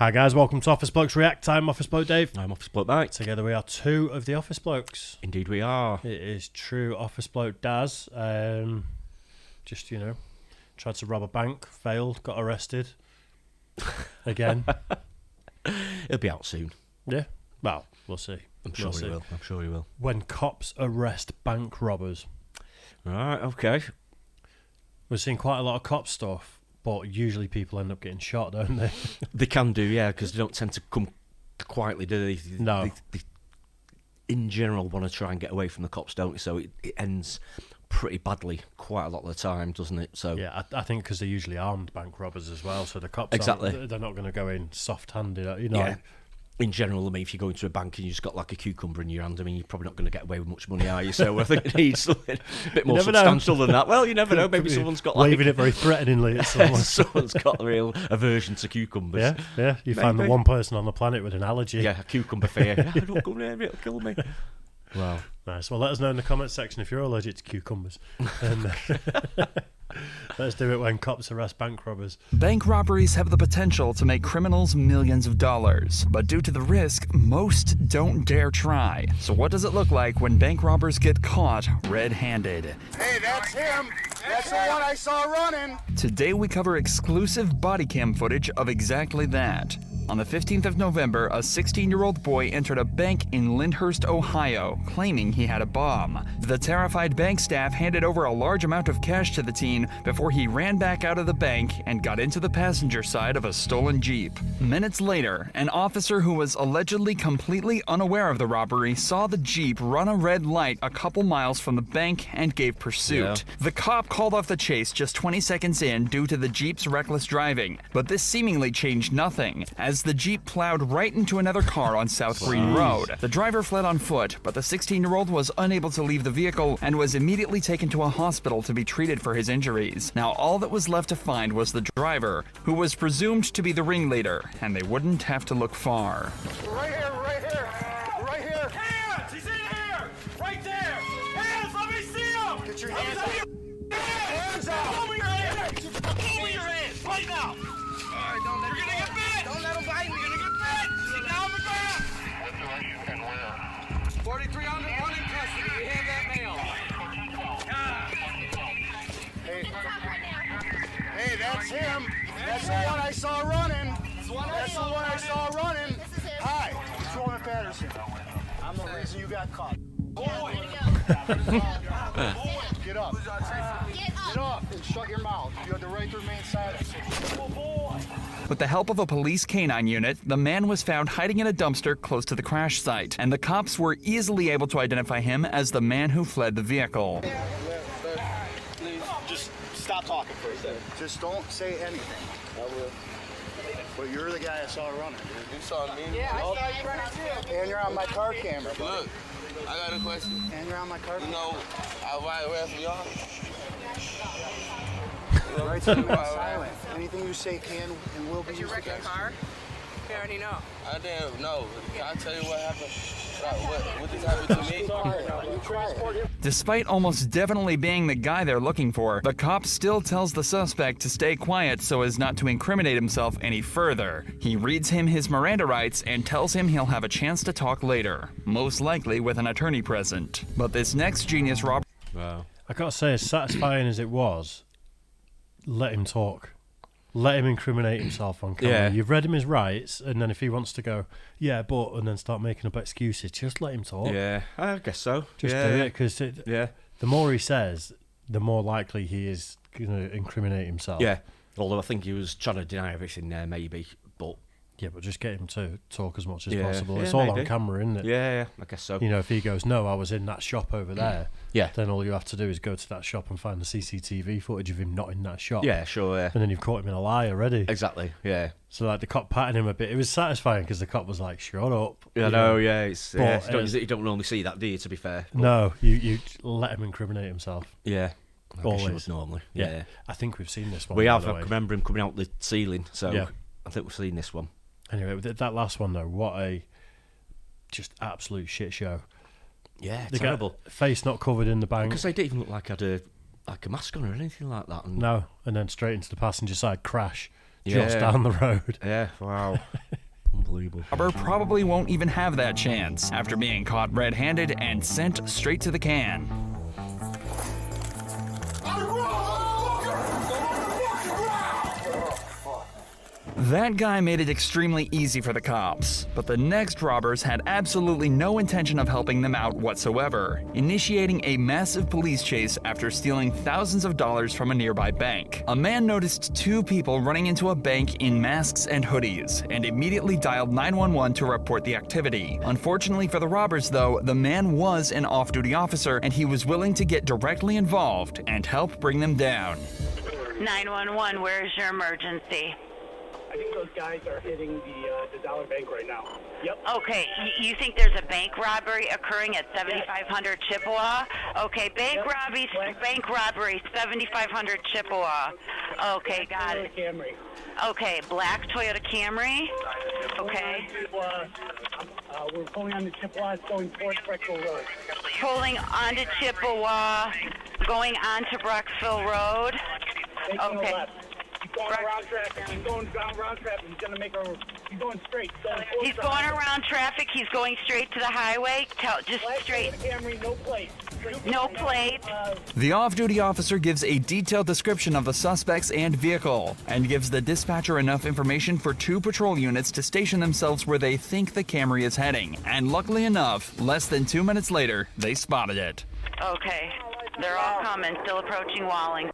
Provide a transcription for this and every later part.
Hi guys, welcome to Office Blokes React. I'm Office Bloke Dave. I'm Office Bloke Mike. Together we are two of the Office Blokes. Indeed we are. It is true Office Bloke Daz. Tried to rob a bank, failed, got arrested. Again. He'll be out soon. Yeah, well, we'll see. I'm sure he will. When cops arrest bank robbers. Right, okay. We're seeing quite a lot of cop stuff, but usually people end up getting shot, don't they? They can do, yeah, because they don't tend to come quietly, do they? No. They in general want to try and get away from the cops, don't they? So it ends pretty badly quite a lot of the time, doesn't it? So yeah, I think because they're usually armed bank robbers as well, so the cops they're not going to go in soft-handed, you know. Yeah. In general, I mean, if you go into a bank and you just got like a cucumber in your hand, I mean, you're probably not going to get away with much money, are you? So I think it needs something a bit more substantial than that. Well, you never know. Maybe someone's got like waving it very threateningly at someone. Someone's got a real aversion to cucumbers. Yeah. You find the one person on the planet with an allergy. Yeah, a cucumber fear. Yeah, don't come near me, it'll kill me. Wow. Nice. Well, let us know in the comments section if you're allergic to cucumbers. And let's do it when cops arrest bank robbers. Bank robberies have the potential to make criminals millions of dollars, but due to the risk, most don't dare try. So what does it look like when bank robbers get caught red-handed? Hey, that's him. That's the one I saw running. Today we cover exclusive body cam footage of exactly that. On the 15th of November, a 16-year-old boy entered a bank in Lyndhurst, Ohio, claiming he had a bomb. The terrified bank staff handed over a large amount of cash to the teen before he ran back out of the bank and got into the passenger side of a stolen Jeep. Minutes later, an officer who was allegedly completely unaware of the robbery saw the Jeep run a red light a couple miles from the bank and gave pursuit. Yeah. The cop called off the chase just 20 seconds in due to the Jeep's reckless driving, but this seemingly changed nothing, as the Jeep plowed right into another car on South Green Road. The driver fled on foot, but the 16-year-old was unable to leave the vehicle and was immediately taken to a hospital to be treated for his injuries. Now, all that was left to find was the driver, who was presumed to be the ringleader, and they wouldn't have to look far. Right here. Hands! He's in here! Right there! Hands! Let me see him! Get your hands up. Hands up. Pull me your hands! Pull me your hands! Right now! All right, don't let You're gonna get bit! Don't let him bite me. You're gonna get bit! Sit down on the ground! 4300 running custody. We have that mail. Hey, that's him. That's the one I saw running. That's the one I saw running. Hi, it's Roman Patterson. I'm the reason you got caught. Get up. Get up and shut your mouth. You have the right to remain silent. With the help of a police canine unit, the man was found hiding in a dumpster close to the crash site, and the cops were easily able to identify him as the man who fled the vehicle. Please, just stop talking for a second. Just don't say anything. I will. But you're the guy I saw running, dude. You saw me? Yeah, I saw you running too. And you're on my car camera, buddy. Look, I got a question. And you're on my car You camera. know, I ride away from y'all. Right to remain silent. Anything you say can and will be used Wreck your against car? You already know. I didn't know. Can I tell you what happened? What just happened to me? you. Try it. Despite almost definitely being the guy they're looking for, the cop still tells the suspect to stay quiet so as not to incriminate himself any further. He reads him his Miranda rights and tells him he'll have a chance to talk later, most likely with an attorney present. But this next genius robber... Wow. I gotta say, as satisfying as it was, let him talk. Let him incriminate himself on camera. Yeah. You've read him his rights, and then if he wants to go, yeah, but, and then start making up excuses, just let him talk. Yeah, I guess so. Just yeah. do it, because Yeah. the more he says, the more likely he is going to incriminate himself. Yeah. Although I think he was trying to deny everything there, maybe. But Yeah, but just get him to talk as much as Yeah. possible. Yeah, It's all maybe. on camera, isn't it? yeah, I guess so. You know, if he goes, no, I was in that shop over there, Yeah. then all you have to do is go to that shop and find the CCTV footage of him not in that shop. Yeah, sure. Yeah. And then you've caught him in a lie already. Exactly. Yeah. So, like, the cop patting him a bit. It was satisfying because the cop was like, shut up. Yeah, you no, yeah. It's But, you don't normally see that, do you? To be fair. But, No, you let him incriminate himself. Yeah. I guess you Always. would normally. Yeah. Yeah. I think we've seen this one. We by have. the I way. remember him coming out the ceiling. So Yeah. I think we've seen this one. Anyway, that last one, though, what a just absolute shit show. Yeah, The guy- terrible. face not covered in the bank. Because they didn't even look like had a mask on or anything like that. And No, and then straight into the passenger side crash. just down the road. Yeah, wow. Unbelievable. Robber probably won't even have that chance after being caught red-handed and sent straight to the can. That guy made it extremely easy for the cops, but the next robbers had absolutely no intention of helping them out whatsoever, initiating a massive police chase after stealing thousands of dollars from a nearby bank. A man noticed two people running into a bank in masks and hoodies, and immediately dialed 911 to report the activity. Unfortunately for the robbers, though, the man was an off-duty officer, and he was willing to get directly involved and help bring them down. 911, where is your emergency? I think those guys are hitting the Dollar Bank right now. Yep. Okay, you think there's a bank robbery occurring at 7500 Chippewa? Okay, bank robbery, 7500 Chippewa. Okay, got it. Camry. Okay, black Toyota Camry. Okay. We're pulling on the Chippewa, it's going towards Brecksville Road. Pulling onto Chippewa, going onto Brecksville Road. Okay. He's going around traffic. He's going around traffic. He's going straight. He's going around traffic. He's going straight to the highway. Just straight. Camry, no plate. No plate. The off-duty officer gives a detailed description of the suspects and vehicle, and gives the dispatcher enough information for 2 patrol units to station themselves where they think the Camry is heading. And luckily enough, less than 2 minutes later, they spotted it. Okay, they're all coming. Still approaching Walling.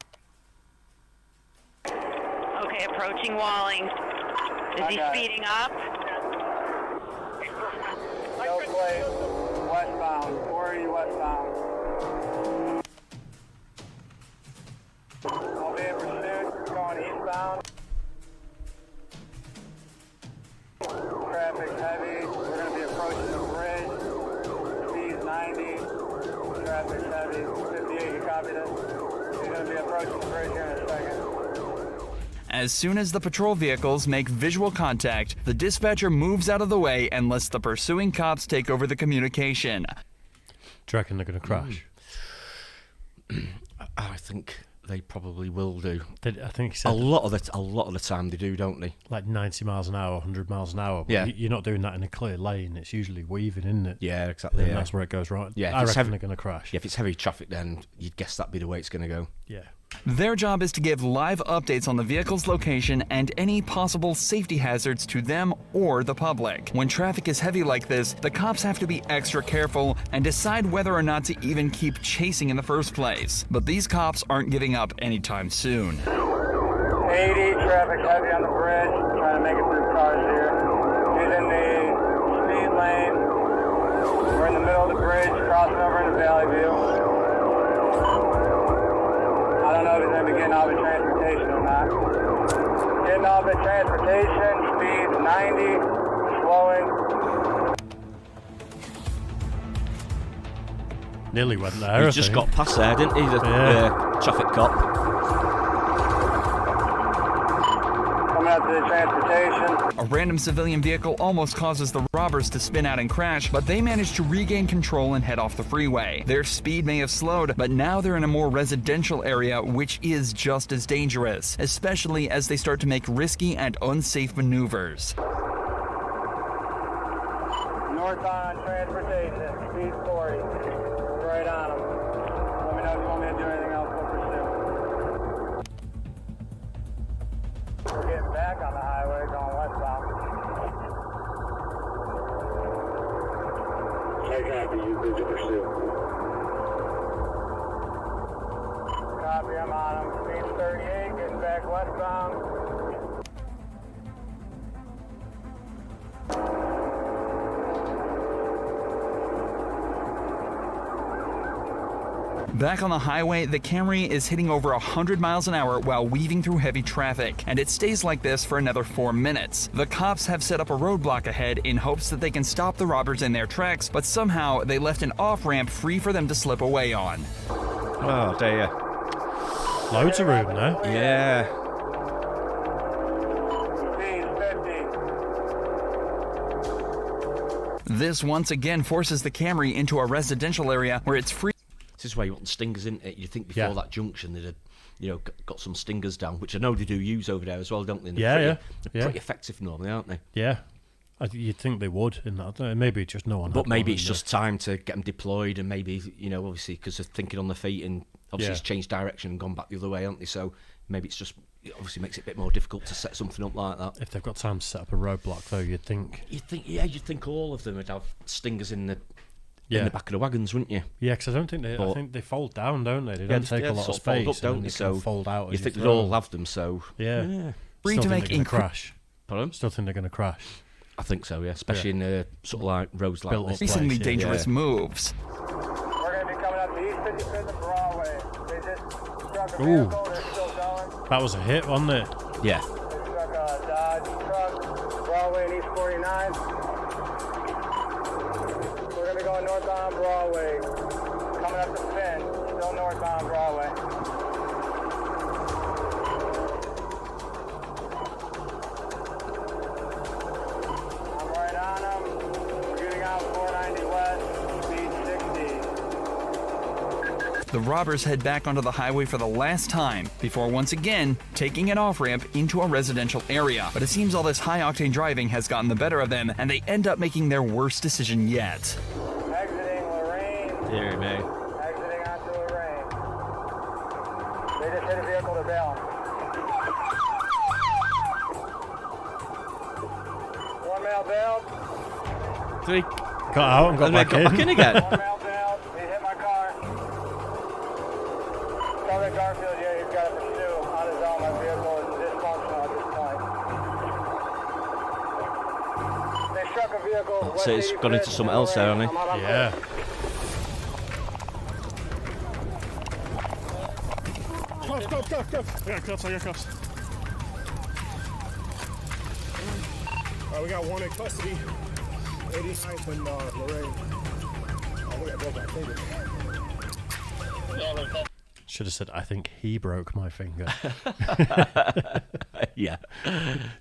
Okay, approaching Walling. Is he speeding up? No plate. Westbound. 40 westbound. I'll be in pursuit. Going eastbound. Traffic heavy. We're going to be approaching the bridge. Speed 90. Traffic heavy. 58, you copy this? We're going to be approaching the bridge here in a second. As soon as the patrol vehicles make visual contact, the dispatcher moves out of the way and lets the pursuing cops take over the communication. Do you reckon they're going to crash? I think they probably will do. I think he said A lot of the time they do, don't they? like 90 miles an hour, 100 miles an hour. But Yeah. you're not doing that in a clear lane. It's usually weaving, isn't it? Yeah, exactly. And Yeah. that's where it goes wrong. Yeah, if I it's reckon heavy- they're going to crash. Yeah, if it's heavy traffic, then you'd guess that'd be the way it's going to go. Yeah. Their job is to give live updates on the vehicle's location and any possible safety hazards to them or the public. When traffic is heavy like this, the cops have to be extra careful and decide whether or not to even keep chasing in the first place. But these cops aren't giving up anytime soon. 80, traffic heavy on the bridge. Trying to make it through cars here. He's in the speed lane. We're in the middle of the bridge, crossing over into Valley View. I don't know if he's going to be getting off at transportation or not. Getting off at transportation, speed 90, slowing. Nearly went there. He I just think. got past there, didn't he? The traffic cop. Coming out to the transportation. A random civilian vehicle almost causes the robbers to spin out and crash, but they manage to regain control and head off the freeway. Their speed may have slowed, but now they're in a more residential area, which is just as dangerous, especially as they start to make risky and unsafe maneuvers. Northbound transportation, speed 40. Right on him. Let me know if you want me to do anything else. We'll pursue. We're getting back on the highway, going westbound. I copy you, good to pursue. Copy, I'm on him. Speed 38, getting back westbound. Back on the highway, the Camry is hitting over 100 miles an hour while weaving through heavy traffic, and it stays like this for another 4 minutes. The cops have set up a roadblock ahead in hopes that they can stop the robbers in their tracks, but somehow they left an off-ramp free for them to slip away on. Oh, dear. Loads of room there. Yeah. Speed 50. This once again forces the Camry into a residential area where it's free. This is where you want the stingers, isn't it? You think before that junction they'd have, got some stingers down, which I know they do use over there as well, don't they? They're pretty effective normally, aren't they? Yeah. You'd think they would in that. Maybe just no one. But maybe it's just time to get them deployed, and maybe obviously because they're thinking on their feet, and obviously it's changed direction and gone back the other way, aren't they? So maybe it obviously makes it a bit more difficult to set something up like that. If they've got time to set up a roadblock, though, you'd think all of them would have stingers in the back of the wagons, wouldn't you? Yeah, because I think they fold down, don't they? They don't take a lot of space. Fold up, don't they? So fold out. You think they'd all have them? So Free to make crash. Pardon? Still think they're going to crash. I think so, yeah. Especially in sort of like roads like this. Recently dangerous moves. We're going to be coming up to East 55th and Broadway. They just struck a vehicle. They're still going. That was a hit, wasn't it? Yeah. They struck a Dodge truck, Broadway and East 49. We're going to be going northbound Broadway. Coming up to Finn. Still northbound Broadway. The robbers head back onto the highway for the last time before once again taking an off-ramp into a residential area. But it seems all this high-octane driving has gotten the better of them, and they end up making their worst decision yet. Exiting Lorraine. Dear me. Exiting onto Lorraine. They just hit a vehicle to bail. One male bailed. Did he got out and got back in again? One male bailed. He hit my car. Sergeant Garfield, he's got to pursue on his own. My vehicle is dysfunctional at this point. They struck a vehicle. So it's gone into something else there, hasn't it? Yeah. Go. I got cuffs. We got one in custody. 89th and Lorraine. We got broke my finger. Should have said, I think he broke my finger. Yeah.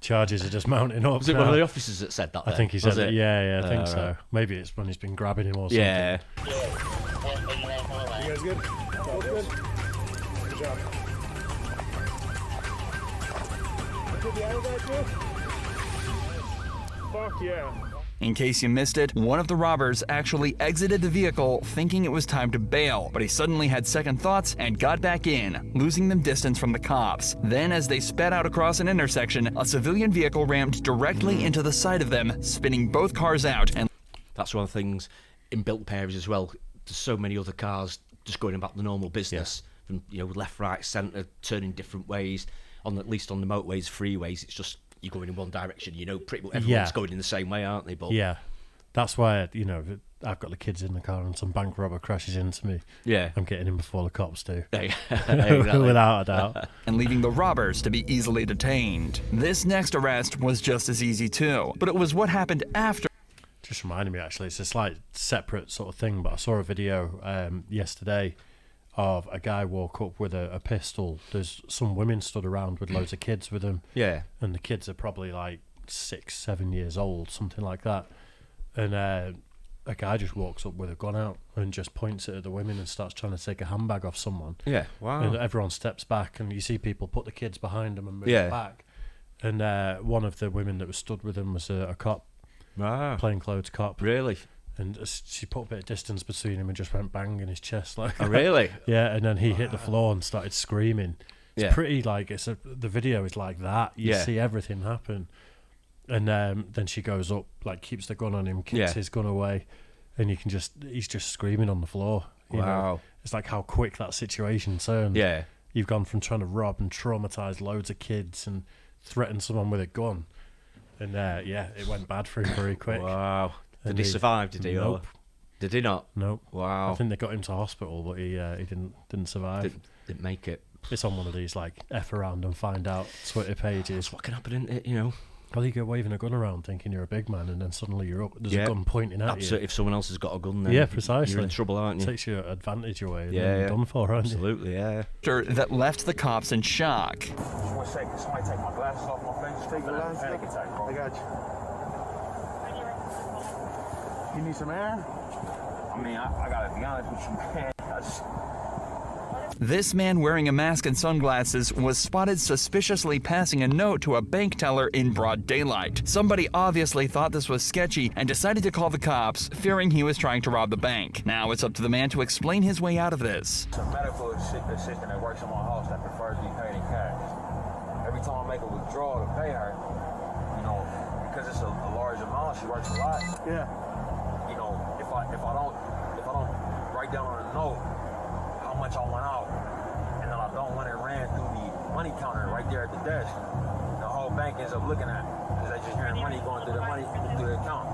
Charges are just mounting up. Was it one of the officers that said that? I think he said it. Yeah, I think so. Right. Maybe it's when he's been grabbing him or something. Yeah. You guys good? All good? Good job. Did the other guy too? Fuck yeah. In case you missed it, one of the robbers actually exited the vehicle thinking it was time to bail, but he suddenly had second thoughts and got back in, losing them distance from the cops. Then, as they sped out across an intersection, a civilian vehicle rammed directly into the side of them, spinning both cars out. And that's one of the things in built areas as well. There's so many other cars just going about the normal business, from left, right, centre, turning different ways. At least on the motorways, freeways, it's just you're going in one direction. Pretty much everyone's going in the same way, aren't they? But yeah, that's why I've got the kids in the car and some bank robber crashes into me. Yeah, I'm getting in before the cops do. Exactly. Without a doubt. And leaving the robbers to be easily detained. This next arrest was just as easy too, but it was what happened after. Just reminded me, actually, it's a slight separate sort of thing, but I saw a video yesterday of a guy walk up with a pistol. There's some women stood around with loads of kids with them. Yeah. And the kids are probably like 6-7 years old, something like that. And a guy just walks up with a gun out and just points it at the women and starts trying to take a handbag off someone. Yeah, wow. And everyone steps back and you see people put the kids behind them and move back. And one of the women that was stood with him was a cop. Wow. Plainclothes cop. Really? And she put a bit of distance between him and just went bang in his chest. Like, oh, really? Yeah, and then he hit the floor and started screaming. It's pretty like, the video is like that. You see everything happen. And then she goes up, like keeps the gun on him, kicks his gun away, and he's just screaming on the floor. You know? It's like how quick that situation turned. Yeah. You've gone from trying to rob and traumatise loads of kids and threaten someone with a gun. And it went bad for him very quick. Wow. Did he survive? Did he? Nope. Did he not? Nope. Wow. I think they got him to hospital, but he didn't survive. Didn't make it. It's on one of these like F around and find out Twitter pages. That's what can happen, isn't it? Well, you go waving a gun around thinking you're a big man, and then suddenly you're up. There's a gun pointing at Absolutely. you. If someone else has got a gun, then precisely. You're in trouble, aren't you? Takes your advantage away. And Yeah, you're done for, aren't absolutely, yeah. That left the cops in shock. Just one second. Somebody take my glasses off my face. Take the glasses off. I got you. You need some air? I mean, I gotta be honest with you, man. cash. This man wearing a mask and sunglasses was spotted suspiciously passing a note to a bank teller in broad daylight. Somebody obviously thought this was sketchy and decided to call the cops, fearing he was trying to rob the bank. Now it's up to the man to explain his way out of this. It's a medical assistant that works in my house that prefers to be paid in cash. Every time I make a withdrawal to pay her, you know, because it's a large amount, she works a lot. Yeah. You know, if I don't write down on a note how much I went out, and then I don't want it ran through the money counter right there at the desk, the whole bank ends up looking at it because they just hearing money going through the account,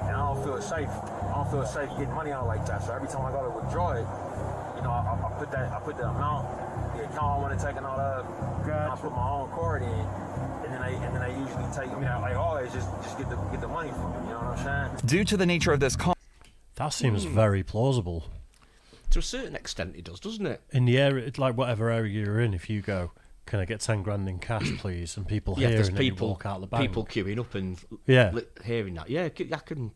and I don't feel safe. I don't feel safe getting money out like that. So every time I go to withdraw it, you know, I put the amount, the account I want to take it out of, and I put my own card in, and then they usually take me out like always just get the money from me. You know what I'm saying? Due to the nature of this call, that seems very plausible. To a certain extent, it does, doesn't it? In the area, like whatever area you're in, if you go, can I get 10 grand in cash, please? And people hearing there's it, people, you walk out the bank. people queuing up and hearing that. Yeah, I can.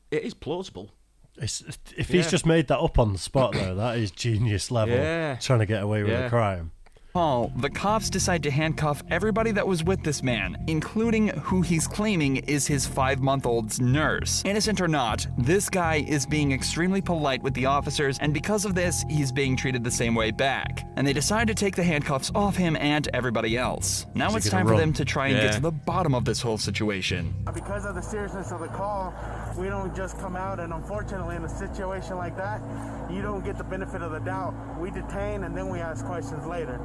It is plausible. If he's just made that up on the spot, though, that is genius level. Trying to get away with a crime. The cops decide to handcuff everybody that was with this man, including who he's claiming is his 5-month-old's nurse. Innocent or not, this guy is being extremely polite with the officers, and because of this, he's being treated the same way back. And they decide to take the handcuffs off him and everybody else. Now it's time for them to try and get to the bottom of this whole situation. Because of the seriousness of the call, we don't just come out, and unfortunately in a situation like that, you don't get the benefit of the doubt. We detain and then we ask questions later.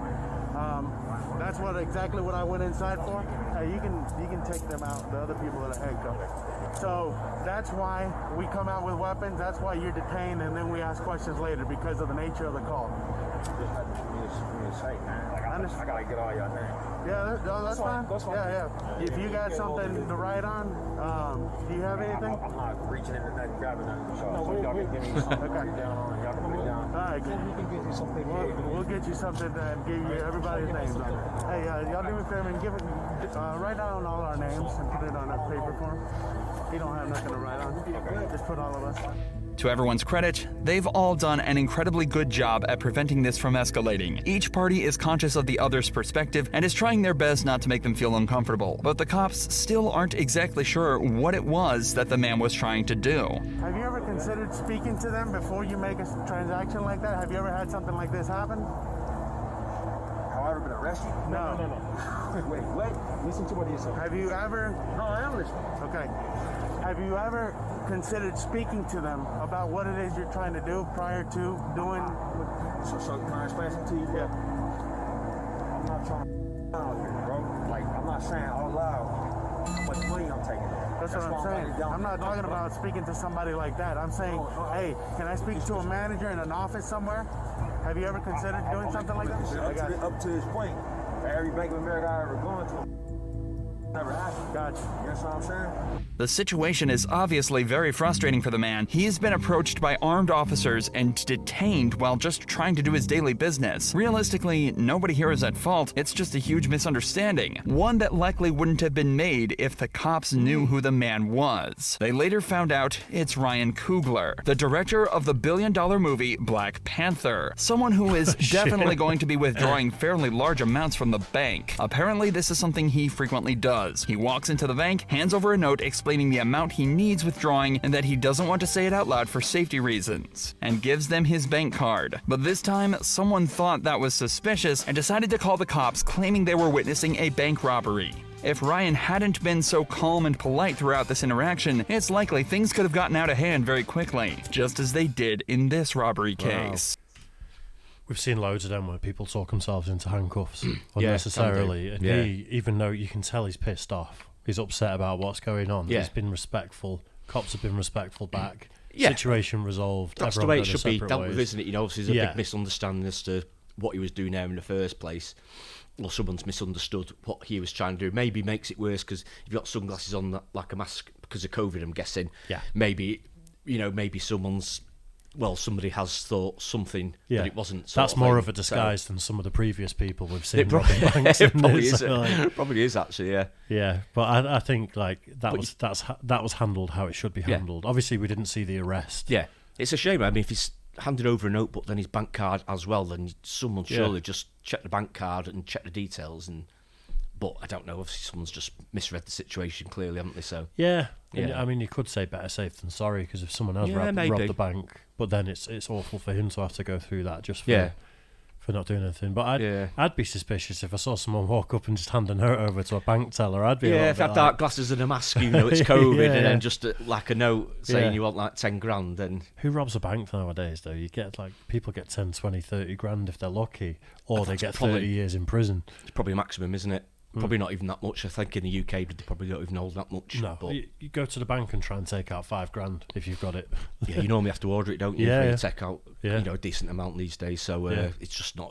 That's exactly what I went inside for. Hey, you can take them out, the other people that are handcuffed. So that's why we come out with weapons. That's why you're detained, and then we ask questions later because of the nature of the call. I gotta get all your names. Yeah, that's fine. Yeah. If you got something to write on, do you have anything? I'm not reaching into nothing, grabbing nothing. So y'all can give me something to write down on. Y'all can put it down. All right, we can get you something. We'll get you something and give you everybody's names on it. Hey, y'all do me a favor and write down all our names and put it on a paper form. You don't have nothing to write on. Just put all of us. To everyone's credit, they've all done an incredibly good job at preventing this from escalating. Each party is conscious of the other's perspective and is trying their best not to make them feel uncomfortable. But the cops still aren't exactly sure what it was that the man was trying to do. Have you ever considered speaking to them before you make a transaction like that? Have you ever had something like this happen? Have I ever been arrested? No. Wait, what? Listen to what he said. Have you ever... No, I am listening. Okay. Have you ever considered speaking to them about what it is you're trying to do prior to doing... So can I explain something to you? Yeah. I'm not trying to out here, bro. Like, I'm not saying out loud how much money I'm taking. That's what I'm saying. I'm not talking about speaking to somebody like that. I'm saying, hey, can I speak to a manager in an office somewhere? Have you ever considered doing something like that? Up to this point, every Bank of America I ever gone to, never happened. Gotcha. You know what I'm saying? The situation is obviously very frustrating for the man. He's been approached by armed officers and detained while just trying to do his daily business. Realistically, nobody here is at fault. It's just a huge misunderstanding. One that likely wouldn't have been made if the cops knew who the man was. They later found out it's Ryan Coogler, the director of the billion-dollar movie Black Panther. Someone who is definitely going to be withdrawing fairly large amounts from the bank. Apparently, this is something he frequently does. He walks into the bank, hands over a note explaining the amount he needs withdrawing and that he doesn't want to say it out loud for safety reasons, and gives them his bank card. But this time, someone thought that was suspicious and decided to call the cops, claiming they were witnessing a bank robbery. If Ryan hadn't been so calm and polite throughout this interaction, it's likely things could have gotten out of hand very quickly, just as they did in this robbery case. We've seen loads of them where people talk themselves into handcuffs unnecessarily, and he, even though you can tell he's pissed off, he's upset about what's going on. He's been respectful. Cops have been respectful back. Situation resolved. That's Everyone the way it going should be separate dealt ways. with, isn't it? You know, obviously there's a big misunderstanding as to what he was doing there in the first place. Or someone's misunderstood what he was trying to do. Maybe makes it worse because if you've got sunglasses on like a mask because of COVID, I'm guessing. Yeah. Maybe somebody has thought something that it wasn't. That's more of a disguise than some of the previous people we've seen. It probably is. Probably is actually. Yeah. Yeah, but I think like that was handled how it should be handled. Obviously, we didn't see the arrest. Yeah, it's a shame. I mean, if handed over a notebook, then his bank card as well, then someone surely just check the bank card and check the details. But I don't know. Obviously, someone's just misread the situation clearly, haven't they? So yeah. I mean, you could say better safe than sorry, because if someone has robbed the bank, but then it's awful for him to have to go through that just for not doing anything. But I'd be suspicious if I saw someone walk up and just hand a note over to a bank teller. I'd be if I had dark glasses and a mask, you know, it's COVID, and then just like a note saying you want like 10 grand. Then who robs a bank nowadays? Though you get people get 10, 20, 30 grand if they're lucky, or they get 30 years in prison. It's probably a maximum, isn't it? Probably not even that much. I think in the UK they probably don't even hold that much. No, but you go to the bank and try and take out 5 grand if you've got it. Yeah, you normally have to order it, don't you? Yeah, you take out a decent amount these days. So it's just not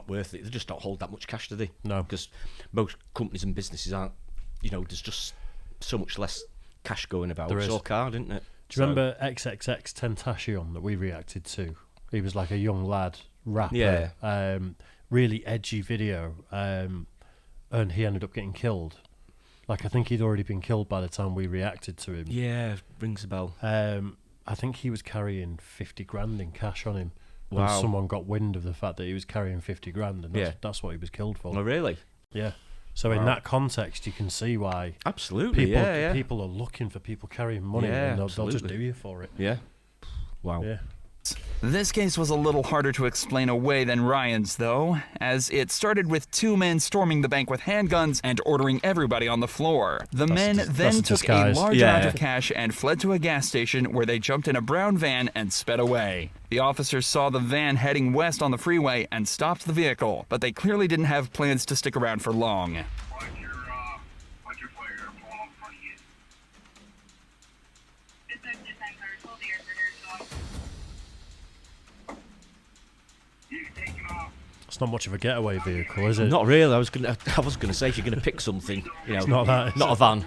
worth it. They just don't hold that much cash, do they? No, because most companies and businesses aren't. There's just so much less cash going about. It's all card, isn't it? Do you remember XXX Tentacion that we reacted to? He was like a young lad rapper. Yeah. Really edgy video. And he ended up getting killed. Like, I think he'd already been killed by the time we reacted to him. Yeah, rings a bell. I think he was carrying 50 grand in cash on him. Wow. And someone got wind of the fact that he was carrying 50 grand, and that's what he was killed for. Oh, really? Yeah. So in that context, you can see why absolutely people are looking for people carrying money, and they'll just do you for it. Yeah. Wow. Yeah. This case was a little harder to explain away than Ryan's, though, as it started with 2 men storming the bank with handguns and ordering everybody on the floor. The men then took a large amount of cash and fled to a gas station where they jumped in a brown van and sped away. The officers saw the van heading west on the freeway and stopped the vehicle, but they clearly didn't have plans to stick around for long. It's not much of a getaway vehicle, is it? Not really. I was gonna say, if you're gonna pick something, it's not that. Not a van.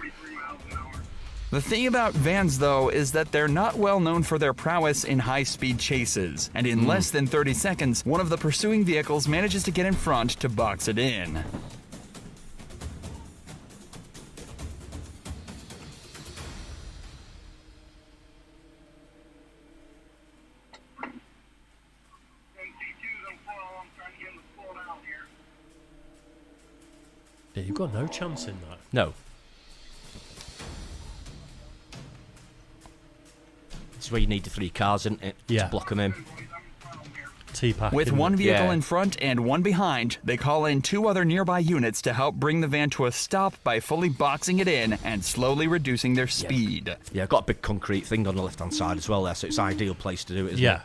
The thing about vans, though, is that they're not well known for their prowess in high-speed chases, and in less than 30 seconds, one of the pursuing vehicles manages to get in front to box it in. Yeah, you've got no chance in that. No. This is where you need the 3 cars, isn't it? To block them in. With one vehicle in front and one behind, they call in 2 other nearby units to help bring the van to a stop by fully boxing it in and slowly reducing their speed. Yeah, I've got a big concrete thing on the left-hand side as well there, so it's an ideal place to do it, isn't it?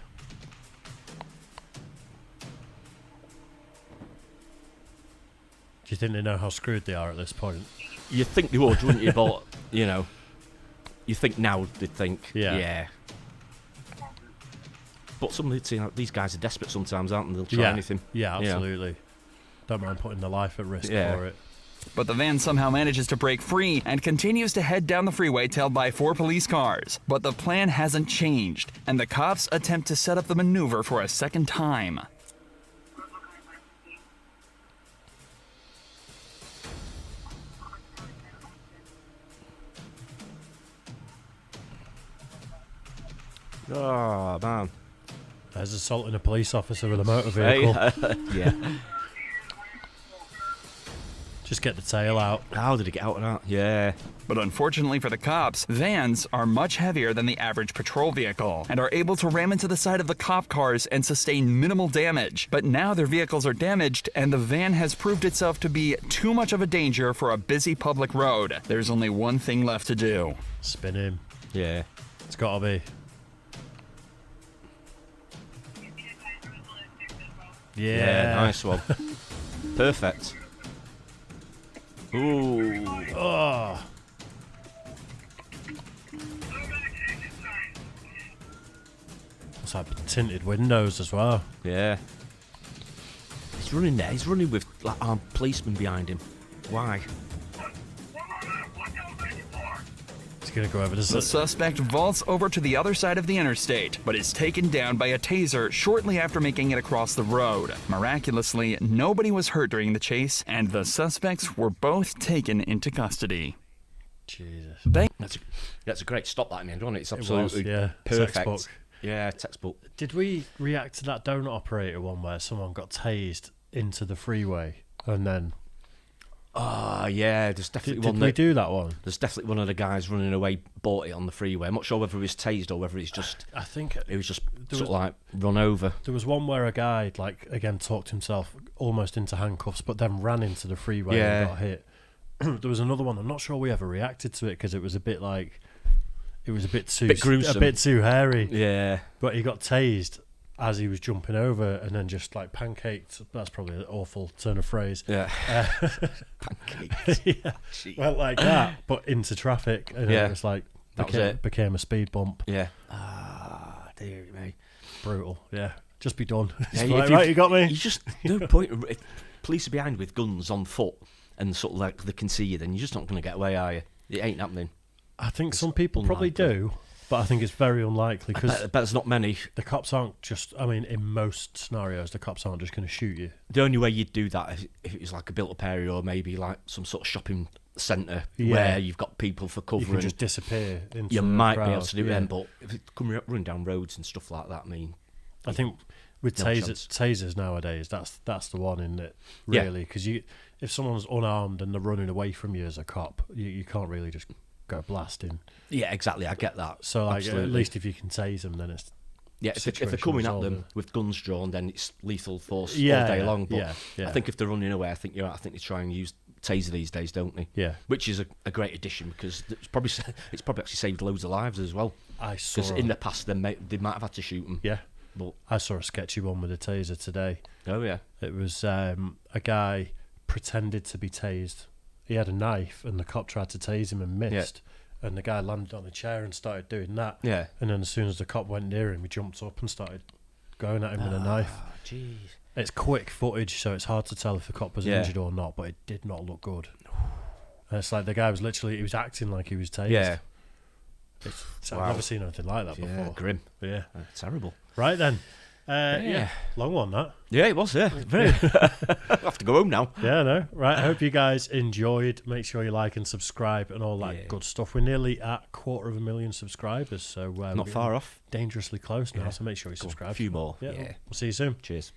Do you think they know how screwed they are at this point? You'd think they would, wouldn't you? But, you think now they'd think, yeah. But these guys are desperate sometimes, aren't they? They'll try anything. Yeah, absolutely. Don't mind putting their life at risk for it. But the van somehow manages to break free and continues to head down the freeway tailed by 4 police cars. But the plan hasn't changed, and the cops attempt to set up the maneuver for a second time. Oh, man. There's assaulting a police officer with a motor vehicle. Yeah. Just get the tail out. How did it get out of that? Yeah. But unfortunately for the cops, vans are much heavier than the average patrol vehicle and are able to ram into the side of the cop cars and sustain minimal damage. But now their vehicles are damaged and the van has proved itself to be too much of a danger for a busy public road. There's only one thing left to do. Spin him. Yeah. It's gotta be. Yeah, nice one. Perfect. Ooh. Oh. It's like tinted windows as well. Yeah. He's running there. He's running with like armed policemen behind him. Why? He's gonna go over to the suspect vaults over to the other side of the interstate, but is taken down by a taser shortly after making it across the road. Miraculously, nobody was hurt during the chase, and the suspects were both taken into custody. Jesus. That's a great stop, that man, wasn't it? It's absolutely perfect. Textbook. Yeah, textbook. Did we react to that donut operator one where someone got tased into the freeway and then... yeah, there's definitely Did we do that one? There's definitely one of the guys running away bought it on the freeway. I'm not sure whether he was tased or whether he's just... I think... It was just sort of like run over. There was one where a guy, like, again, talked himself almost into handcuffs, but then ran into the freeway and got hit. There was another one. I'm not sure we ever reacted to it because it was a bit like... It was a bit gruesome. A bit too hairy. Yeah. But he got tased as he was jumping over and then just like pancaked. That's probably an awful turn of phrase. Yeah. Pancaked. Yeah. Jeez. Went like that, but into traffic. And it was like, became a speed bump. Yeah. Dear me. Brutal. Yeah. Just be done. Yeah, like, right, you got me? You just, no point. If police are behind with guns on foot and sort of like they can see you, then you're just not going to get away, are you? It ain't happening. I think some people probably do, but I think it's very unlikely because I bet there's not many. The cops aren't just. I mean, in most scenarios, the cops aren't just going to shoot you. The only way you'd do that is if it was like a built-up area or maybe like some sort of shopping centre where you've got people for cover. You can just disappear into you the might crowd. be able to do it, but if it's running down roads and stuff like that, I mean, I think with tasers nowadays, that's the one, isn't it? Really, because if someone's unarmed and they're running away from you as a cop, you can't really just go blasting. Yeah, exactly. I get that. So, like, at least if you can tase them, then it's if they're coming at them with guns drawn, then it's lethal force all day long. But I think if they're running away, I think you're right. I think they try and use taser these days, don't they? Yeah. Which is a great addition because it's probably actually saved loads of lives as well. Because in the past they might have had to shoot them. Yeah. But I saw a sketchy one with a taser today. Oh yeah. It was a guy pretended to be tased. He had a knife and the cop tried to tase him and missed. Yeah. And the guy landed on a chair and started doing that. Yeah. And then as soon as the cop went near him, he jumped up and started going at him with a knife. Jeez. It's quick footage, so it's hard to tell if the cop was injured or not, but it did not look good. And it's like the guy was he was acting like he was tased. Yeah. I've never seen anything like that before. Yeah, grim. Yeah. Terrible. Right then. Long one, that. Yeah, it was, yeah. Very. I have to go home now. Yeah, I know. Right, I hope you guys enjoyed. Make sure you like and subscribe and all that good stuff. We're nearly at 250,000 subscribers, so... Not far off. Dangerously close now, so make sure you subscribe. A few more. Yeah. We'll see you soon. Cheers.